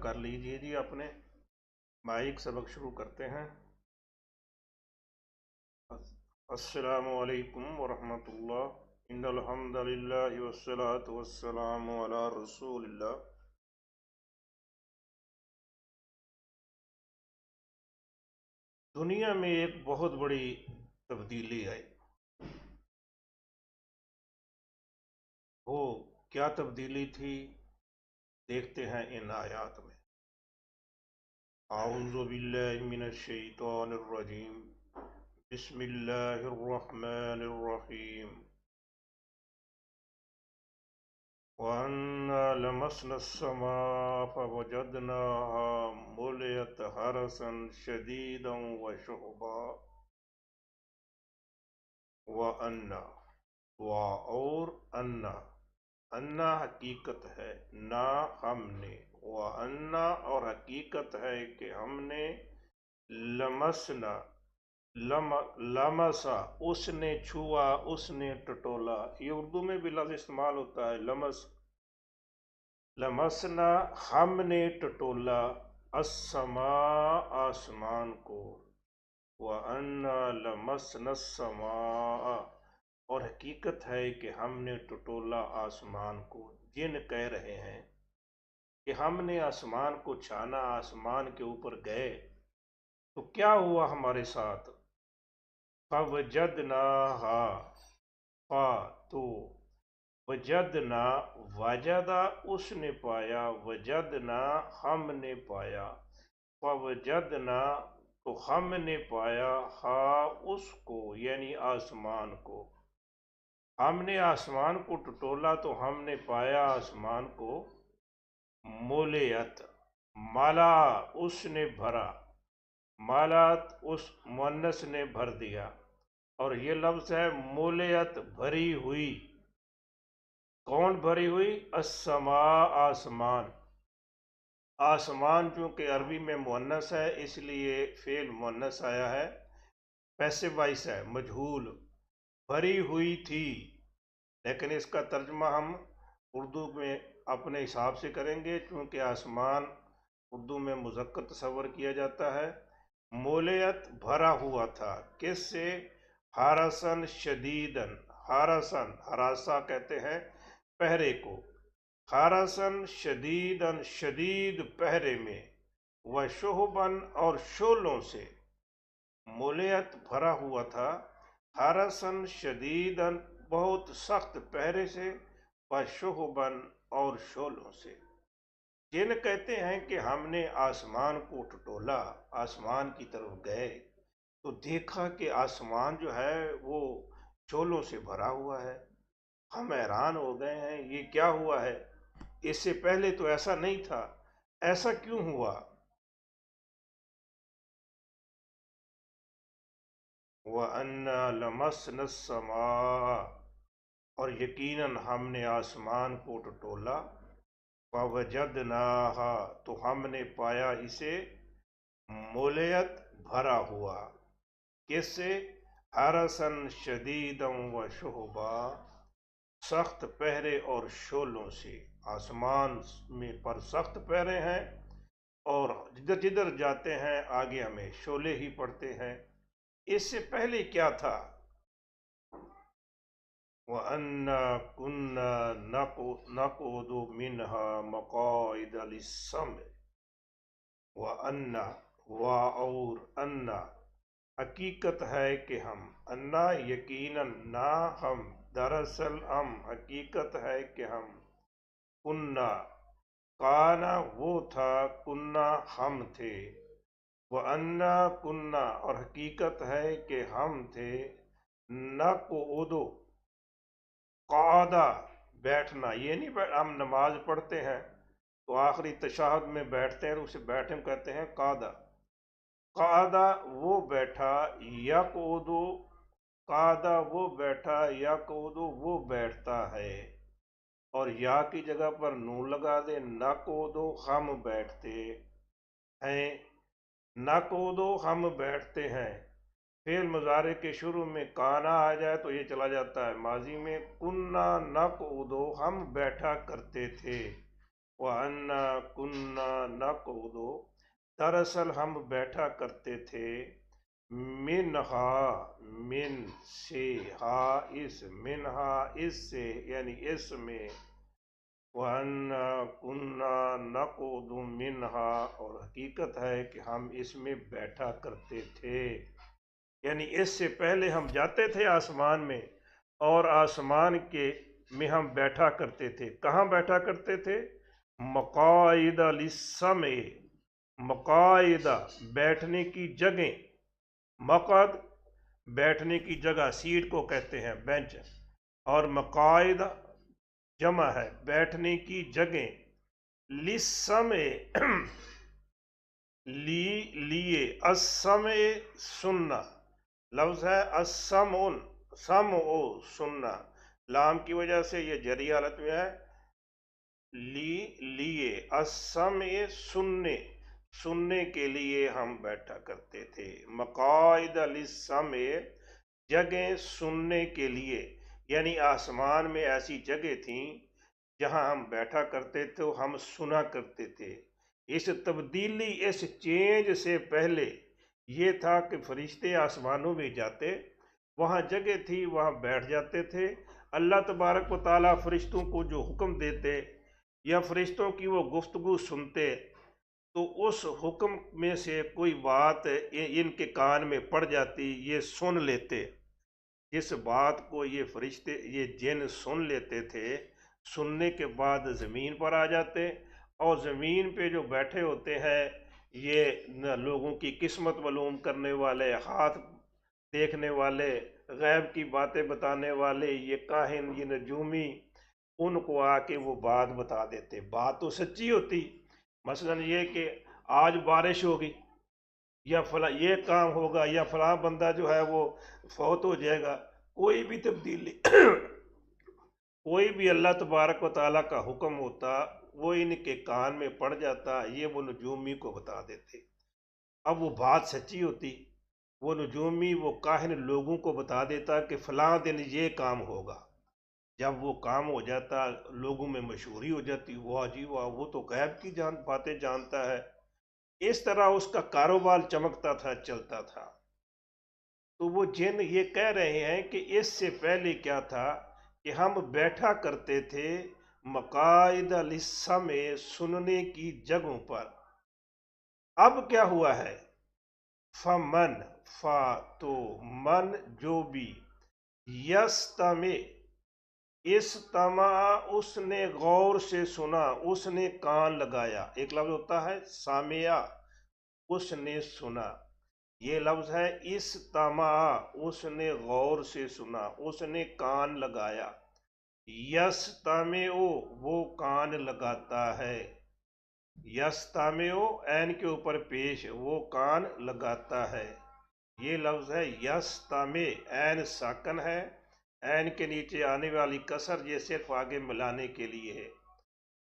कर लीजिए जी अपने माइक। सबक शुरू करते हैं। अस्सलामु अलैकुम वरहमतुल्लाह। इन्नल हम्दुलिल्लाहि वस्सलातु वस्सलामु अला रसूलिल्लाह। दुनिया में एक बहुत बड़ी तब्दीली आई। वो क्या तब्दीली थी, देखते हैं इन आयात में। आऊज़ु बिल्लाहि मिनश शैतानिर रजीम। बिस्मिल्लाहिर रहमानिर रहीम। वअन्ना लमस्ना अस्समाअ फवजदनाहा मुलियत हरसन शदीदन व शुहबा। वअन्ना और अन्ना हकीकत है, ना हमने, वअन्ना और हकीकत है कि हमने, लमसना लमसा उसने छुआ, उसने टटोला। ये उर्दू में भी लफ्ज़ इस्तेमाल होता है लमसना हमने टटोला, अस्समा आसमान को, व अन्ना लमसना अस्समा और हकीकत है कि हमने टटोला आसमान को। जिन कह रहे हैं कि हमने आसमान को छाना, आसमान के ऊपर गए तो क्या हुआ हमारे साथ। फवजदनाहा तो वजदना वजदा उसने पाया, वजदना हमने पाया, फवजदना तो हमने पाया, हा उसको यानी आसमान को। हमने आसमान को टटोला तो हमने पाया आसमान को, मुलियत माला उसने भरा, मालात उस मुअन्नस ने भर दिया। और ये लफ्ज़ है मुलियत भरी हुई। कौन भरी हुई? अस्समा आसमान। आसमान चूँकि अरबी में मुअन्नस है इसलिए फेल मुअन्नस आया है, पैसिव वॉइस है, मजहूल। भरी हुई थी, लेकिन इसका तर्जमा हम उर्दू में अपने हिसाब से करेंगे क्योंकि आसमान उर्दू में मुज़क्कर तस्वर किया जाता है। मोलियत भरा हुआ था, किससे? हारसन शदीदन, हारसन हरासा कहते हैं पहरे को, हारसन शदीदन शदीद पहरे में, व शुहबन और शोलों से। मोलियत भरा हुआ था, हारसन शदीदन बहुत सख्त पहरे से, व शुहबन और शोलों से। जिन कहते हैं कि हमने आसमान को टटोला, आसमान की तरफ गए तो देखा कि आसमान जो है वो शोलों से भरा हुआ है। हम हैरान हो गए हैं, ये क्या हुआ है, इससे पहले तो ऐसा नहीं था, ऐसा क्यों हुआ। व अन्ना लमसना अस्समा और यकीनन हमने आसमान को टटोला, फवजदनाहा तो हमने पाया इसे, मुलियत भरा हुआ, किससे? हरसन शदीदन व शुहबा सख्त पहरे और शोलों से। आसमान में पर सख्त पहरे हैं और जिधर जिधर जाते हैं आगे हमें शोले ही पड़ते हैं। इससे पहले क्या था? वअन्ना कुन्ना नक़ुदु मिन्हा मक़ाइद लिस्सम। वअन्ना और अन्ना हकीकत है कि हम, अन्ना यकीनन, ना हम, दरअसल हम, हकीकत है कि हम, कुन्ना काना वो था, कुन्ना हम थे, वअन्ना कुन्ना और हकीकत है कि हम थे, नक़ुदु क़ादा बैठना, ये नहीं हम नमाज पढ़ते हैं तो आखिरी तशahhud में बैठते हैं तो उसे बैठने में कहते हैं कादा। कादा वो बैठा, यक़ुदु कादा वो बैठा, यक़ुदु वो बैठता है। और या की जगह पर नून लगा दे, नक़ुदु हम बैठते हैं, नक़ुदु हम बैठते हैं। फेल मुजारे के शुरू में काना आ जाए तो ये चला जाता है माजी में। कुन्ना नक़ुदु हम बैठा करते थे, वअन्ना कुन्ना नक़उदु, दरअसल हम बैठा करते थे, मिनहा, मिन से, हा इस, मिनहा इससे, यानी इसमें, वअन्ना कुन्ना नक़उदु मिनहा, और हकीकत है कि हम इसमें बैठा करते थे। यानी इससे पहले हम जाते थे आसमान में, और आसमान के में हम बैठा करते थे। कहाँ बैठा करते थे? मक़ाइद लिस्समे, मक़ाइदा बैठने की जगह, मक़द बैठने की जगह, सीट को कहते हैं बेंच, और मक़ाइद जमा है बैठने की जगह, लिस्समे लिए, असमे सुनना लफ्ज है, असम ओ सुनना, लाम की वजह से ये जरी हालत में है, लिए, असम सुनने, सुनने के लिए हम बैठा करते थे। मक़ाइद लिस्सम, जगह सुनने के लिए, यानी आसमान में ऐसी जगह थी जहां हम बैठा करते थे, हम सुना करते थे। इस तब्दीली, इस चेंज से पहले ये था कि फरिश्ते आसमानों में जाते, वहाँ जगह थी, वहाँ बैठ जाते थे। अल्लाह तबारक व तआला फरिश्तों को जो हुक्म देते या फरिश्तों की वो गुफ्तगू सुनते, तो उस हुक्म में से कोई बात इनके कान में पड़ जाती, ये सुन लेते। जिस बात को ये फरिश्ते, ये जिन सुन लेते थे, सुनने के बाद ज़मीन पर आ जाते, और ज़मीन पे जो बैठे होते हैं, ये लोगों की किस्मत मालूम करने वाले, हाथ देखने वाले, गैब की बातें बताने वाले, ये काहिन, ये नजूमी, उनको आके वो बात बता देते। बात तो सच्ची होती, मसलन ये कि आज बारिश होगी, या फला ये काम होगा, या फला बंदा जो है वो फौत हो जाएगा। कोई भी तब्दीली कोई भी अल्लाह तबारक व ताला का हुक्म होता, वो इनके कान में पड़ जाता, ये वो नजूमी को बता देते। अब वो बात सच्ची होती, वो नजूमी, वो काहिन लोगों को बता देता कि फलां दिन ये काम होगा। जब वो काम हो जाता, लोगों में मशहूरी हो जाती, वाह जी वाह, वो तो गैब की बातें जानता है। इस तरह उसका कारोबार चमकता था, चलता था। तो वो जिन ये कह रहे हैं कि इससे पहले क्या था कि हम बैठा करते थे मक़ाइद लिस्समे, सुनने की जगहों पर। अब क्या हुआ है? फमन, फा तो, मन जो भी, यस्तमे, इस्तमा उसने गौर से सुना, उसने कान लगाया। एक लफ्ज होता है सामिया, उसने सुना। ये लफ्ज है इस्तमा, उसने गौर से सुना, उसने कान लगाया। यस्तमेओ, वो कान लगाता है। यस्तमेओ, ऐन के ऊपर पेश, वो कान लगाता है। ये लफ्ज है यस्तमे, ऐन साकन है, ऐन के नीचे आने वाली कसर ये सिर्फ आगे मिलाने के लिए है।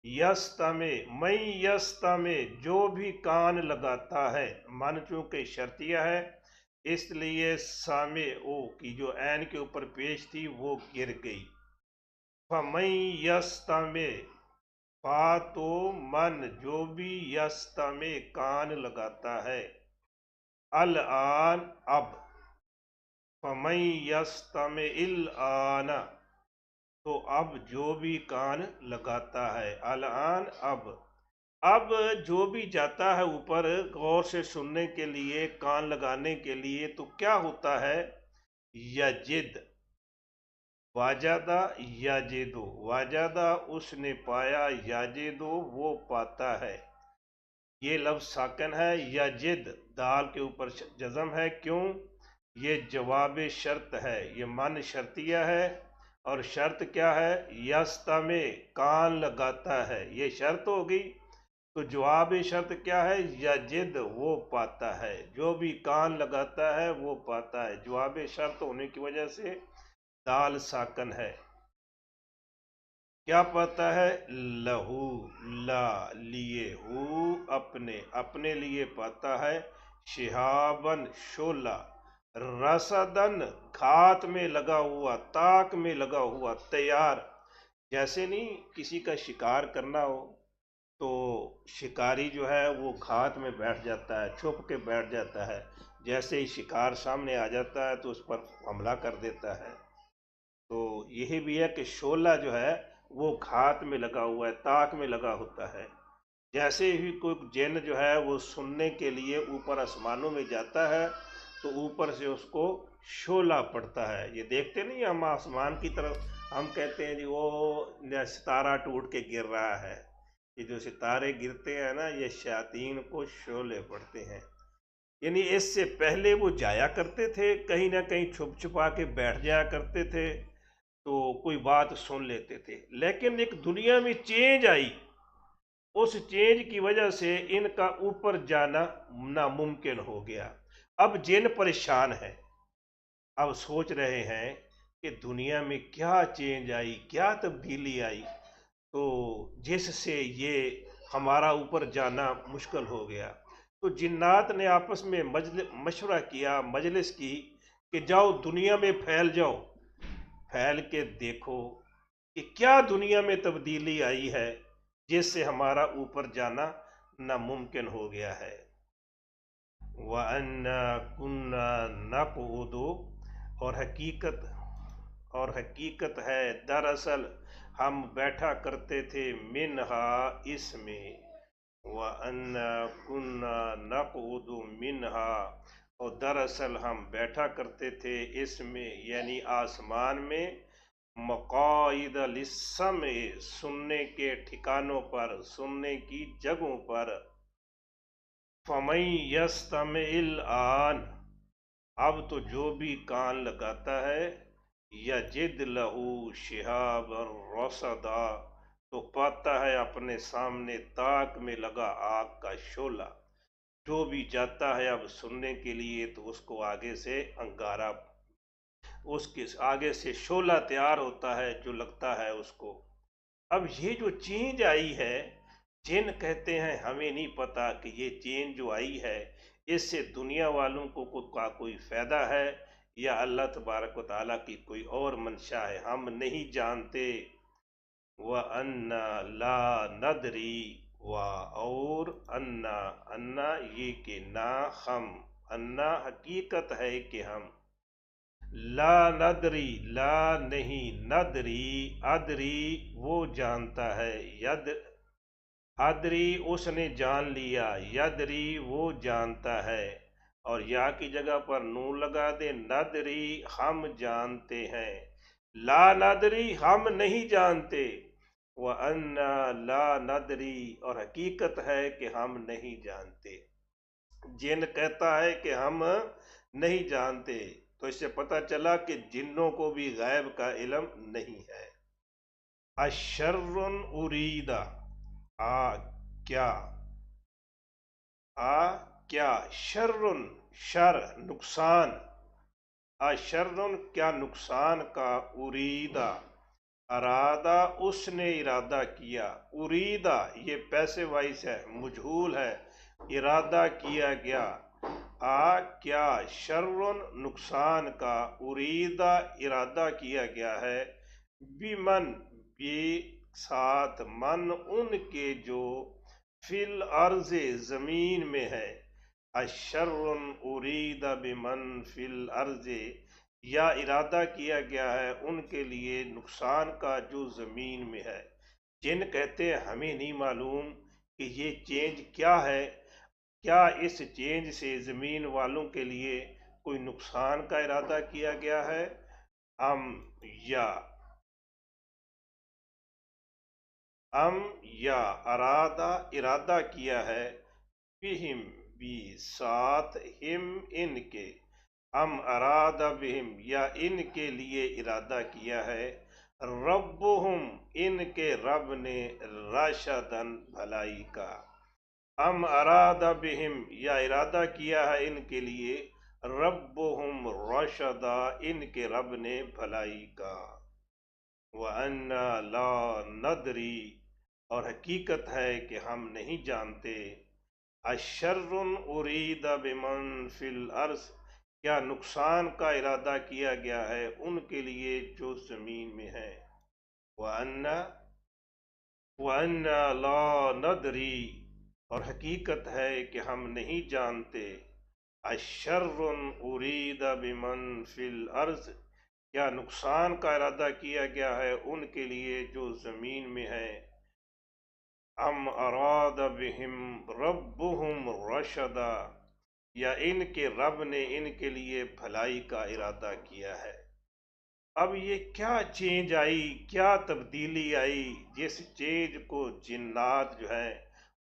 यस्तमे, मई यस्तमे, जो भी कान लगाता है, मन चूंकि शर्तिया है, इसलिए सामे ओ की जो ऐन के ऊपर पेश थी वो गिर गई। फमई यस्तमे, फा तो मन जो भी, यस्तमे कान लगाता है। अल आन, अब, फमई यस्तमे इल आना, तो अब जो भी कान लगाता है। अल आन, अब जो भी जाता है ऊपर गौर से सुनने के लिए, कान लगाने के लिए, तो क्या होता है? यजिद, वाजादा याजिदो, वाजादा उसने पाया, याजिदो वो पाता है। ये लफ्ज साकन है, यजिद दाल के ऊपर जज़म है। क्यों? ये जवाब शर्त है, ये मन शर्तिया है, और शर्त क्या है? यस्तमे, कान लगाता है, ये शर्त होगी। तो जवाब शर्त क्या है? यजिद, वो पाता है। जो भी कान लगाता है वो पाता है। जवाब शर्त होने की वजह से दाल साकन है। क्या पाता है? लहू, ला लिए, हु अपने, अपने लिए पाता है। शिहाबन, शोला, रसदन घात में लगा हुआ, ताक में लगा हुआ, तैयार। जैसे नहीं किसी का शिकार करना हो, تو शिकारी जो है वो घात में बैठ जाता है, छुप के बैठ जाता है। जैसे ही शिकार सामने आ जाता है तो उस पर हमला कर देता है। तो यही भी है कि शोला जो है वो घात में लगा हुआ है, ताक में लगा होता है। जैसे ही कोई जिन जो है वो सुनने के लिए ऊपर आसमानों में जाता है तो ऊपर से उसको शोला पड़ता है। ये देखते नहीं हम आसमान की तरफ, हम कहते हैं जी वो सितारा टूट के गिर रहा है। ये जो सितारे गिरते हैं ना, ये शयातीन को शोले पड़ते हैं। यानी इससे पहले वो जाया करते थे, कहीं ना कहीं छुप छुपा के बैठ जाया करते थे, तो कोई बात सुन लेते थे। लेकिन एक दुनिया में चेंज आई, उस चेंज की वजह से इनका ऊपर जाना नामुमकिन हो गया। अब जिन परेशान है, अब सोच रहे हैं कि दुनिया में क्या चेंज आई, क्या तब्दीली आई, तो जिससे ये हमारा ऊपर जाना मुश्किल हो गया। तो जिन्नात ने आपस में मशवरा किया, मजलिस की कि जाओ दुनिया में फैल जाओ, फैल के देखो कि क्या दुनिया में तब्दीली आई है जिससे हमारा ऊपर जाना नामुमकिन हो गया है। वअन्ना कुन्ना नक़उदु, और हकीकत है दरअसल हम बैठा करते थे मिनहा, इसमें। वअन्ना कुन्ना नक़उदु मिनहा, और दरअसल हम बैठा करते थे इसमें यानी आसमान में, मक़ाइद लिस्सम, सुनने के ठिकानों पर, सुनने की जगहों पर। फमन यस्तमिल आन, अब तो जो भी कान लगाता है, यजिद लहू शिहाबन रसदा, तो पाता है अपने सामने ताक में लगा आग का शोला। जो भी जाता है अब सुनने के लिए तो उसको आगे से अंगारा, उसके आगे से शोला तैयार होता है जो लगता है उसको। अब ये जो चेंज आई है, जिन कहते हैं हमें नहीं पता कि ये चेंज जो आई है इससे दुनिया वालों को का कोई फ़ायदा है या अल्लाह तबारक व ताला की कोई और मंशा है, हम नहीं जानते। व अन्ना ला नदरी, व और अन्ना, अन्ना ये कि ना हम, अन्ना हकीकत है कि हम, ला नदरी ला नहीं, नदरी अदरी वो जानता है, यद अदरी उसने जान लिया, यदरी वो जानता है। और या की जगह पर नून लगा दे, नदरी हम जानते हैं, ला नदरी हम नहीं जानते। वह अन्ना ला नदरी, और हकीकत है कि हम नहीं जानते। जिन कहता है कि हम नहीं जानते, तो इससे पता चला कि जिन्नों को भी गैब का इल्म नहीं है। अशर्रुन उरीदा, आ क्या, आ क्या, शर्रुन शर नुकसान, अशर्रुन क्या नुकसान का, उरीदा अरादा उसने इरादा किया, उरीदा ये पैसे वाइस है, मजहूल है, इरादा किया गया। आ क्या शर्रुन नुकसान का, उरीदा इरादा किया गया है, बिमन भी साथ, मन उनके जो, फिल अर्ज़ ज़मीन में है। अशर्रुन उरीदा बिमन फिल अर्ज़, या इरादा किया गया है उनके लिए नुकसान का जो ज़मीन में है। जिन कहते हैं हमें नहीं मालूम कि ये चेंज क्या है, क्या इस चेंज से ज़मीन वालों के लिए कोई नुकसान का इरादा किया गया है। अम या, अम या अरादा इरादा किया है, बिहिम भी साथ, हिम इनके, हम अरादा बिहिम या इनके लिए इरादा किया है, रब्बुहुम इनके रब ने, राशदन भलाई का। हम अरादा बिहिम या इरादा किया है इनके लिए, रब्बुहुम रशदा इनके रब ने भलाई का। व अन्ना ला नदरी, और हकीकत है कि हम नहीं जानते, अशर्रुन उरीदा बिमन फिल अर्ज़, क्या नुकसान का इरादा किया गया है उनके लिए जो ज़मीन में है। व अन्ना وَأَنَّا لَا نَدْرِي، اور حقیقت ہے کہ ہم نہیں جانتے، اَشَرٌ أُرِيدَ بِمَنْ فِي الْأَرْضِ، کیا نقصان کا ارادہ کیا گیا ہے ان کے لیے جو زمین میں ہے، ام اراد بہم ربہم رشدا، یا ان کے رب نے ان کے لیے بھلائی کا ارادہ کیا ہے۔ اب یہ کیا چینج آئی، کیا تبدیلی آئی، جس چینج کو جنات جو ہیں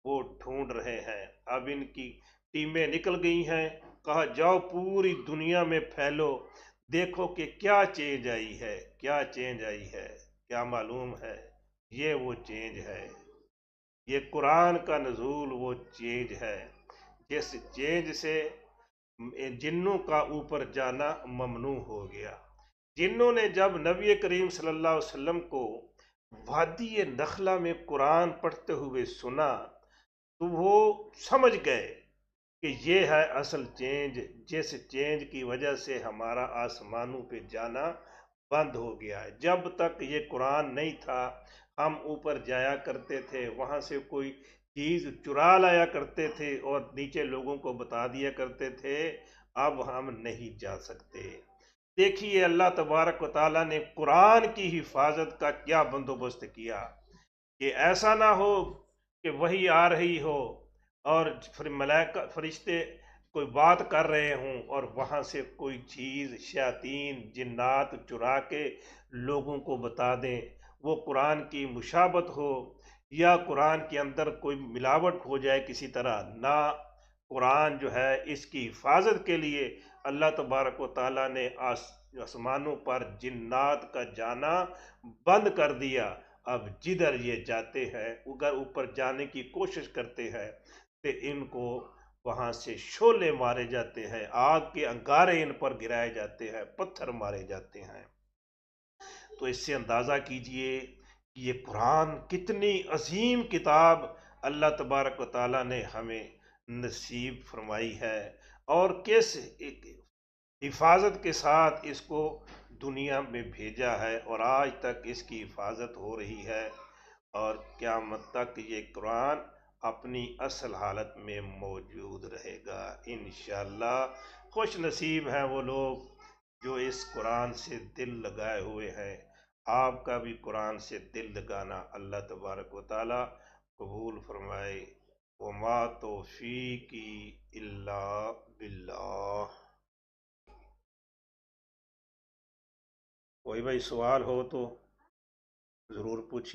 وہ ڈھونڈ رہے ہیں۔ اب ان کی ٹیمیں نکل گئی ہیں، کہا جاؤ پوری دنیا میں پھیلو، دیکھو کہ کیا چینج آئی ہے، کیا چینج آئی ہے، کیا معلوم ہے۔ یہ وہ چینج ہے، یہ قرآن کا نزول وہ چینج ہے جس چینج سے جنوں کا اوپر جانا ممنوع ہو گیا۔ جنوں نے جب نبی کریم صلی اللہ علیہ وسلم کو وادی نخلا میں قرآن پڑھتے ہوئے سنا تو وہ سمجھ گئے کہ یہ ہے اصل چینج، جس چینج کی وجہ سے ہمارا آسمانوں پہ جانا بند ہو گیا ہے۔ جب تک یہ قرآن نہیں تھا ہم اوپر جایا کرتے تھے، وہاں سے کوئی چیز چرا لایا کرتے تھے اور نیچے لوگوں کو بتا دیا کرتے تھے، اب ہم نہیں جا سکتے۔ دیکھیے اللہ تبارک و تعالیٰ نے قرآن کی حفاظت کا کیا بندوبست کیا کہ ایسا نہ ہو کہ وہی آ رہی ہو اور ملائکہ فرشتے کوئی بات کر رہے ہوں اور وہاں سے کوئی چیز شیاطین جنات چرا کے لوگوں کو بتا دیں، وہ قرآن کی مشابہت ہو یا قرآن کے اندر کوئی ملاوٹ ہو جائے کسی طرح نہ۔ قرآن جو ہے اس کی حفاظت کے لیے اللہ تبارک و تعالیٰ نے آسمانوں پر جنات کا جانا بند کر دیا۔ اب جدھر یہ جاتے ہیں، اگر اوپر جانے کی کوشش کرتے ہیں تو ان کو وہاں سے شعلے مارے جاتے ہیں، آگ کے انگارے ان پر گرائے جاتے ہیں، پتھر مارے جاتے ہیں۔ تو اس سے اندازہ کیجئے کہ یہ قرآن کتنی عظیم کتاب اللہ تبارک و تعالیٰ نے ہمیں نصیب فرمائی ہے، اور کس حفاظت کے ساتھ اس کو دنیا میں بھیجا ہے، اور آج تک اس کی حفاظت ہو رہی ہے، اور قیامت تک یہ قرآن اپنی اصل حالت میں موجود رہے گا انشاءاللہ۔ خوش نصیب ہیں وہ لوگ جو اس قرآن سے دل لگائے ہوئے ہیں۔ آپ کا بھی قرآن سے دل لگانا اللہ تبارک و تعالیٰ قبول فرمائے۔ وما توفیقی الا باللہ۔ کوئی بھائی سوال ہو تو ضرور پوچھیں۔